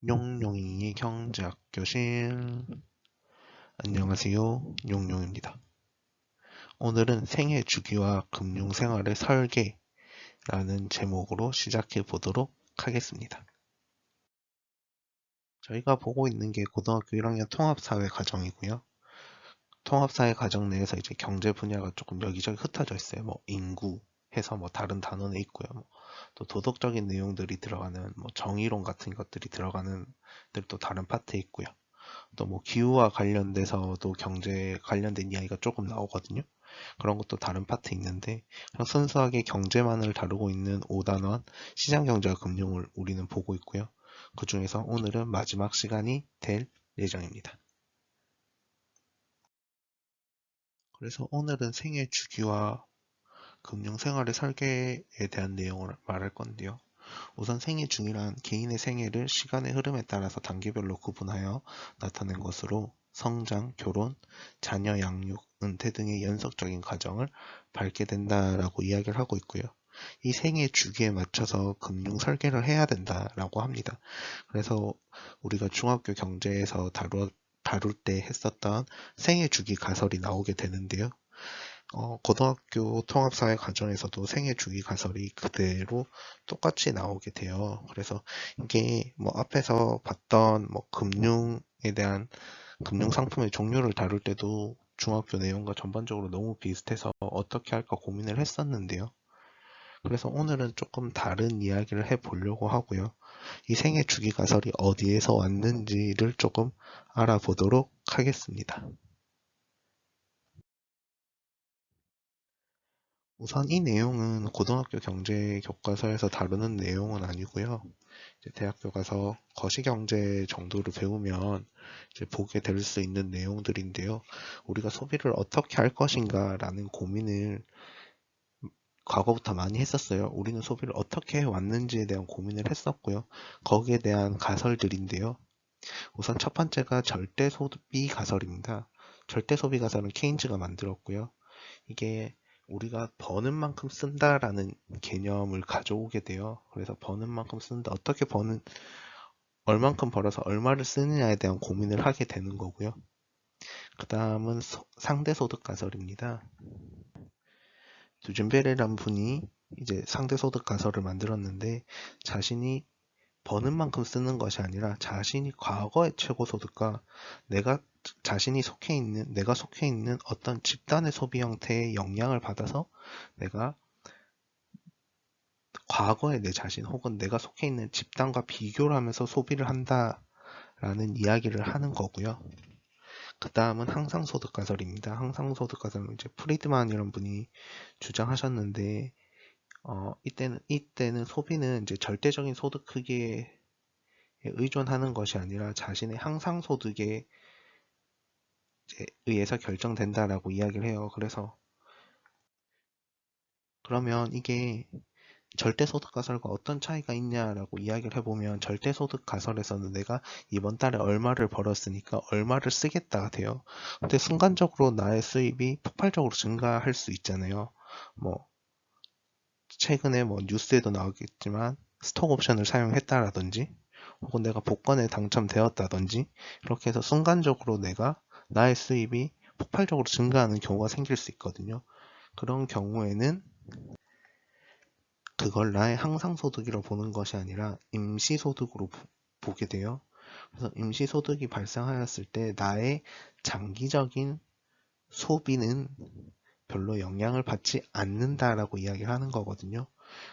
용용이의 경제학 교실. 안녕하세요. 용용입니다. 오늘은 생애 주기와 금융생활의 설계라는 제목으로 시작해 보도록 하겠습니다. 저희가 보고 있는 게 고등학교 1학년 통합사회 과정이고요. 통합사회 과정 내에서 이제 경제 분야가 조금 여기저기 흩어져 있어요. 뭐 인구 해서 뭐 다른 단원에 있고요. 또 도덕적인 내용들이 들어가는 뭐 정의론 같은 것들이 들어가는 또 다른 파트에 있고요. 또 뭐 기후와 관련돼서도 경제 관련된 이야기가 조금 나오거든요. 그런 것도 다른 파트 있는데 그냥 순수하게 경제만을 다루고 있는 5단원 시장경제와 금융을 우리는 보고 있고요. 그 중에서 오늘은 마지막 시간이 될 예정입니다. 그래서 오늘은 생애 주기와 금융생활의 설계에 대한 내용을 말할 건데요. 우선 생애 중이란 개인의 생애를 시간의 흐름에 따라서 단계별로 구분하여 나타낸 것으로 성장, 결혼, 자녀 양육, 은퇴 등의 연속적인 과정을 밟게 된다라고 이야기를 하고 있고요. 이 생애 주기에 맞춰서 금융 설계를 해야 된다라고 합니다. 그래서 우리가 중학교 경제에서 다룰 때 했었던 생애 주기 가설이 나오게 되는데요. 고등학교 통합사회 과정에서도 생애 주기 가설이 그대로 똑같이 나오게 돼요. 그래서 이게 뭐 앞에서 봤던 뭐 금융에 대한 금융 상품의 종류를 다룰 때도 중학교 내용과 전반적으로 너무 비슷해서 어떻게 할까 고민을 했었는데요. 그래서 오늘은 조금 다른 이야기를 해보려고 하고요. 이 생애 주기 가설이 어디에서 왔는지를 조금 알아보도록 하겠습니다. 우선 이 내용은 고등학교 경제 교과서에서 다루는 내용은 아니고요. 이제 대학교 가서 거시경제 정도를 배우면 이제 보게 될 수 있는 내용들인데요. 우리가 소비를 어떻게 할 것인가라는 고민을 과거부터 많이 했었어요. 우리는 소비를 어떻게 해왔는지에 대한 고민을 했었고요. 거기에 대한 가설들인데요. 우선 첫 번째가 절대소비 가설입니다. 절대소비 가설은 케인즈가 만들었고요. 이게 우리가 버는 만큼 쓴다라는 개념을 가져오게 돼요. 그래서 버는 만큼 쓴다. 어떻게 얼만큼 벌어서 얼마를 쓰느냐에 대한 고민을 하게 되는 거고요. 그 다음은 상대소득 가설입니다. 두준베레란 분이 이제 상대소득 가설을 만들었는데 자신이 버는 만큼 쓰는 것이 아니라 자신이 과거의 최고소득과 내가 속해 있는 어떤 집단의 소비 형태의 영향을 받아서 내가 과거의 내 자신 혹은 내가 속해 있는 집단과 비교를 하면서 소비를 한다라는 이야기를 하는 거고요. 그 다음은 항상소득 가설입니다. 항상소득 가설은 이제 프리드만이라는 분이 주장하셨는데, 이때는 소비는 이제 절대적인 소득 크기에 의존하는 것이 아니라 자신의 항상소득에 의해서 결정된다라고 이야기를 해요. 그래서 그러면 이게 절대소득 가설과 어떤 차이가 있냐라고 이야기를 해보면 절대소득 가설에서는 내가 이번 달에 얼마를 벌었으니까 얼마를 쓰겠다가 돼요. 근데 순간적으로 나의 수입이 폭발적으로 증가할 수 있잖아요. 뭐 최근에 뭐 뉴스에도 나오겠지만 스톡 옵션을 사용했다라든지 혹은 내가 복권에 당첨되었다든지 이렇게 해서 순간적으로 나의 수입이 폭발적으로 증가하는 경우가 생길 수 있거든요. 그런 경우에는 그걸 나의 항상소득이라 보는 것이 아니라 임시소득으로 보게 돼요. 그래서 임시소득이 발생하였을 때 나의 장기적인 소비는 별로 영향을 받지 않는다라고 이야기를 하는 거거든요.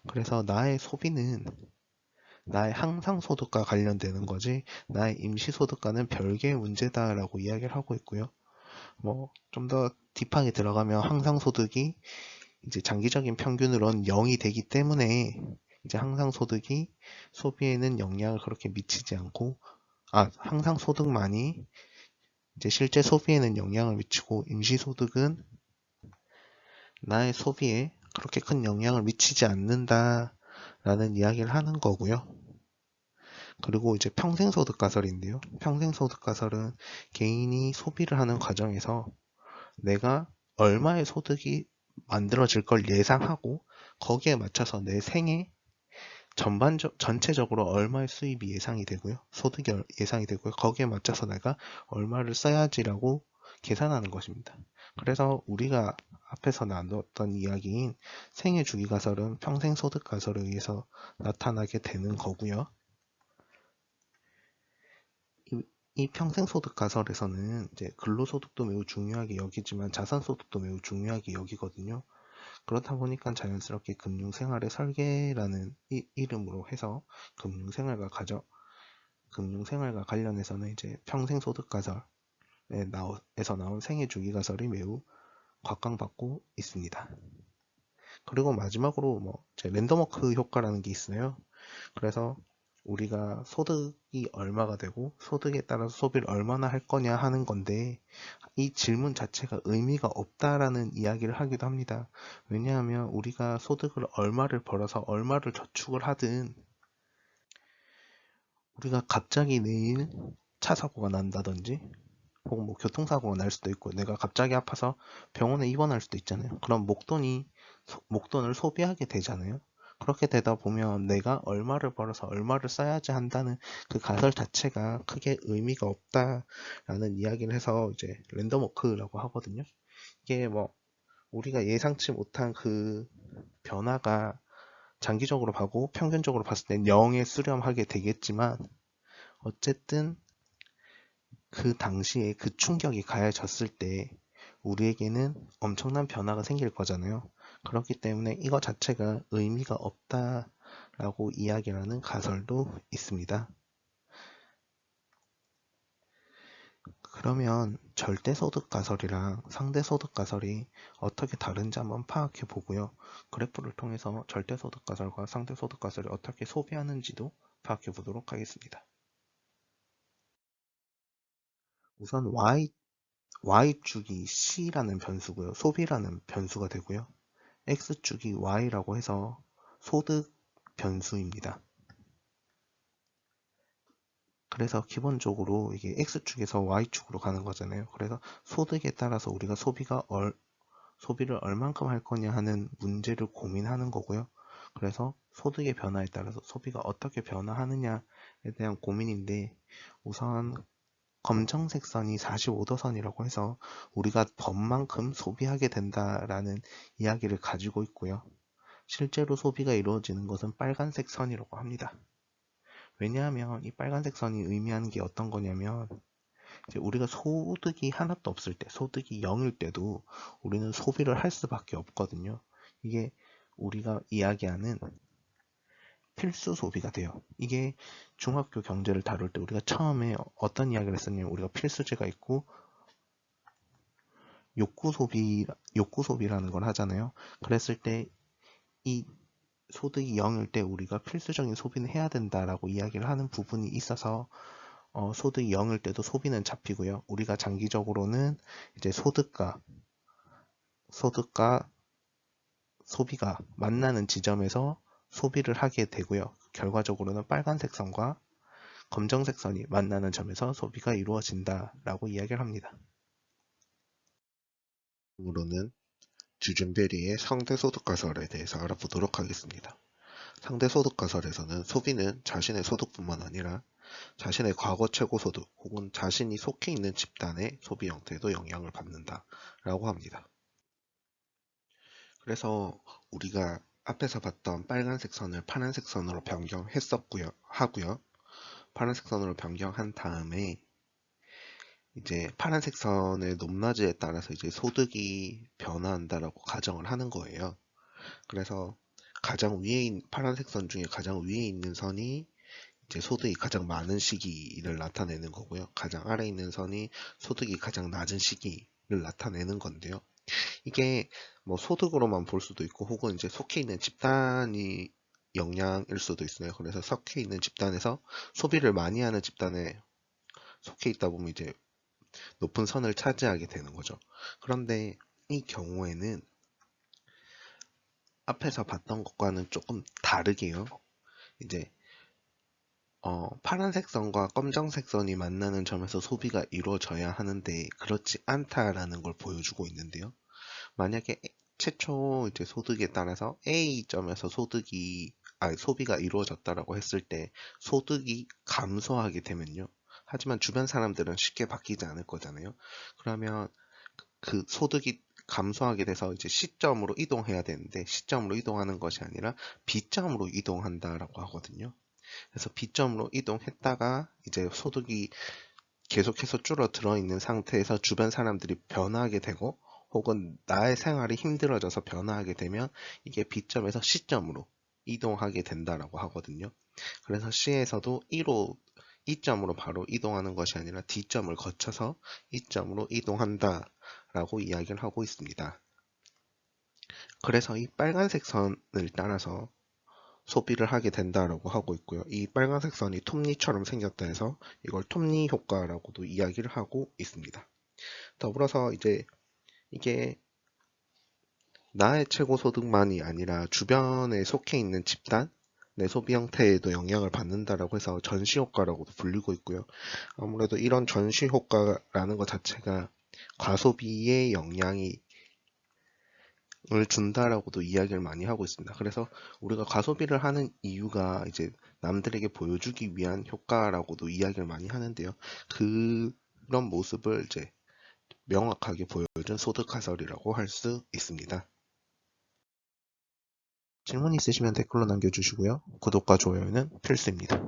그래서 나의 소비는 나의 항상소득과 관련되는 거지 나의 임시소득과는 별개의 문제다라고 이야기를 하고 있고요. 뭐 좀 더 딥하게 들어가면 항상소득이 이제 장기적인 평균으로는 0이 되기 때문에 이제 항상소득이 소비에는 영향을 그렇게 미치지 않고 항상소득만이 이제 실제 소비에는 영향을 미치고 임시소득은 나의 소비에 그렇게 큰 영향을 미치지 않는다라는 이야기를 하는 거고요. 그리고 이제 평생소득 가설인데요. 평생소득 가설은 개인이 소비를 하는 과정에서 내가 얼마의 소득이 만들어질 걸 예상하고 거기에 맞춰서 내 생애 전체적으로 얼마의 수입이 예상이 되고요. 소득이 예상이 되고요. 거기에 맞춰서 내가 얼마를 써야지라고 계산하는 것입니다. 그래서 우리가 앞에서 나눴던 이야기인 생애 주기 가설은 평생 소득 가설에 의해서 나타나게 되는 거고요. 이 평생 소득 가설에서는 이제 근로소득도 매우 중요하게 여기지만 자산소득도 매우 중요하게 여기거든요. 그렇다 보니까 자연스럽게 금융생활의 설계라는 이름으로 해서 금융생활과 관련해서는 이제 평생소득 가설에서 나온 생애주기 가설이 매우 곽광받고 있습니다. 그리고 마지막으로 이제 랜덤워크 효과라는 게 있어요. 그래서 우리가 소득이 얼마가 되고 소득에 따라서 소비를 얼마나 할 거냐 하는 건데 이 질문 자체가 의미가 없다라는 이야기를 하기도 합니다. 왜냐하면 우리가 소득을 얼마를 벌어서 얼마를 저축을 하든 우리가 갑자기 내일 차 사고가 난다든지 혹은 교통사고가 날 수도 있고 내가 갑자기 아파서 병원에 입원할 수도 있잖아요. 그럼 목돈을 소비하게 되잖아요. 그렇게 되다 보면 내가 얼마를 벌어서 얼마를 써야지 한다는 그 가설 자체가 크게 의미가 없다라는 이야기를 해서 이제 랜덤워크라고 하거든요. 이게 우리가 예상치 못한 그 변화가 장기적으로 봐고 평균적으로 봤을 땐 0에 수렴하게 되겠지만 어쨌든 그 당시에 그 충격이 가해졌을 때 우리에게는 엄청난 변화가 생길 거잖아요. 그렇기 때문에 이거 자체가 의미가 없다라고 이야기하는 가설도 있습니다. 그러면 절대소득 가설이랑 상대소득 가설이 어떻게 다른지 한번 파악해 보고요. 그래프를 통해서 절대소득 가설과 상대소득 가설이 어떻게 소비하는지도 파악해 보도록 하겠습니다. 우선 Y축이 C라는 변수고요. 소비라는 변수가 되고요. X축이 Y라고 해서 소득 변수입니다. 그래서 기본적으로 이게 X축에서 Y축으로 가는 거잖아요. 그래서 소득에 따라서 우리가 소비를 얼만큼 할 거냐 하는 문제를 고민하는 거고요. 그래서 소득의 변화에 따라서 소비가 어떻게 변화하느냐에 대한 고민인데 우선 검정색 선이 45도선이라고 해서 우리가 번 만큼 소비하게 된다라는 이야기를 가지고 있고요. 실제로 소비가 이루어지는 것은 빨간색 선이라고 합니다. 왜냐하면 이 빨간색 선이 의미하는 게 어떤 거냐면 이제 우리가 소득이 하나도 없을 때, 소득이 0일 때도 우리는 소비를 할 수밖에 없거든요. 이게 우리가 이야기하는 필수 소비가 돼요. 이게 중학교 경제를 다룰 때 우리가 처음에 어떤 이야기를 했었냐면 우리가 필수제가 있고 욕구 소비라는 걸 하잖아요. 그랬을 때 이 소득이 0일 때 우리가 필수적인 소비는 해야 된다라고 이야기를 하는 부분이 있어서 소득이 0일 때도 소비는 잡히고요. 우리가 장기적으로는 이제 소득과 소비가 만나는 지점에서 소비를 하게 되고요. 결과적으로는 빨간색 선과 검정색 선이 만나는 점에서 소비가 이루어진다라고 이야기를 합니다. 으로는 주준베리의 상대소득가설에 대해서 알아보도록 하겠습니다. 상대소득가설에서는 소비는 자신의 소득뿐만 아니라 자신의 과거 최고소득 혹은 자신이 속해 있는 집단의 소비 형태에도 영향을 받는다라고 합니다. 그래서 우리가 앞에서 봤던 빨간색 선을 파란색 선으로 하고요. 파란색 선으로 변경한 다음에 이제 파란색 선의 높낮이에 따라서 이제 소득이 변화한다라고 가정을 하는 거예요. 그래서 파란색 선 중에 가장 위에 있는 선이 이제 소득이 가장 많은 시기를 나타내는 거고요. 가장 아래에 있는 선이 소득이 가장 낮은 시기를 나타내는 건데요. 이게 소득으로만 볼 수도 있고 혹은 이제 속해 있는 집단이 영향일 수도 있어요. 그래서 속해 있는 집단에서 소비를 많이 하는 집단에 속해 있다 보면 이제 높은 선을 차지하게 되는 거죠. 그런데 이 경우에는 앞에서 봤던 것과는 조금 다르게요. 이제 파란색 선과 검정색 선이 만나는 점에서 소비가 이루어져야 하는데 그렇지 않다라는 걸 보여주고 있는데요. 만약에 최초 이제 소득에 따라서 A점에서 소득이 소비가 이루어졌다라고 했을 때 소득이 감소하게 되면요. 하지만 주변 사람들은 쉽게 바뀌지 않을 거잖아요. 그러면 그 소득이 감소하게 돼서 이제 시점으로 이동해야 되는데 시점으로 이동하는 것이 아니라 B점으로 이동한다라고 하거든요. 그래서 B점으로 이동했다가 이제 소득이 계속해서 줄어들어 있는 상태에서 주변 사람들이 변화하게 되고 혹은 나의 생활이 힘들어져서 변화하게 되면 이게 B점에서 C점으로 이동하게 된다라고 하거든요. 그래서 C에서도 1호 E점으로 바로 이동하는 것이 아니라 D점을 거쳐서 E점으로 이동한다 라고 이야기를 하고 있습니다. 그래서 이 빨간색 선을 따라서 소비를 하게 된다라고 하고 있고요. 이 빨간색 선이 톱니처럼 생겼다 해서 이걸 톱니 효과라고도 이야기를 하고 있습니다. 더불어서 이제 이게 나의 최고 소득만이 아니라 주변에 속해 있는 집단, 내 소비 형태에도 영향을 받는다라고 해서 전시 효과라고도 불리고 있고요. 아무래도 이런 전시 효과라는 것 자체가 과소비에 영향이 을 준다라고도 이야기를 많이 하고 있습니다. 그래서 우리가 과소비를 하는 이유가 이제 남들에게 보여주기 위한 효과라고도 이야기를 많이 하는데요. 그런 모습을 이제 명확하게 보여준 소득 가설이라고 할 수 있습니다. 질문 있으시면 댓글로 남겨주시고요. 구독과 좋아요는 필수입니다.